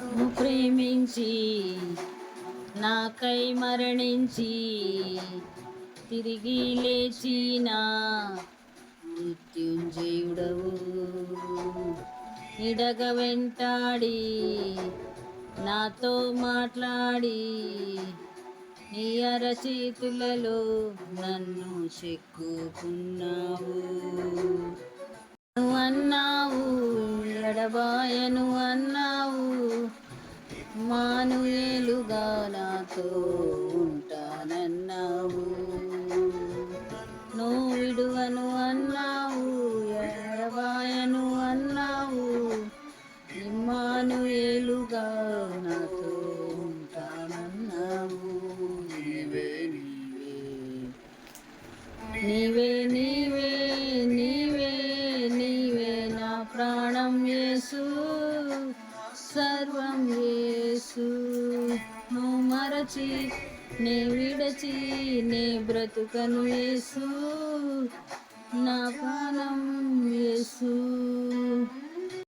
నువ్వు ప్రేమించి నాకై మరణించి తిరిగి లేచిన మృత్యుంజయుడవు. ఇడగ వెంటాడి నాతో మాట్లాడి నీ అరచేతులలో నన్ను చెక్కుకున్నావు. నువ్వు అన్నావు ఎడబాయను అన్నావు, మానుయేలుగా నాతో ఉంటానన్నావు. నువ్వు విడువను అన్నావు, ఎడబాయను అన్నావు, ఇమ్మానుయేలుగా నాతో ఉంటానన్నావు. నీవే నీవే నీవే నీవే నీవే నా ప్రాణం యేసు, సర్వం యేసు. నువ్వు మరచి నే విడచి నే బ్రతుకను యేసు, నా ప్రాణం యేసు.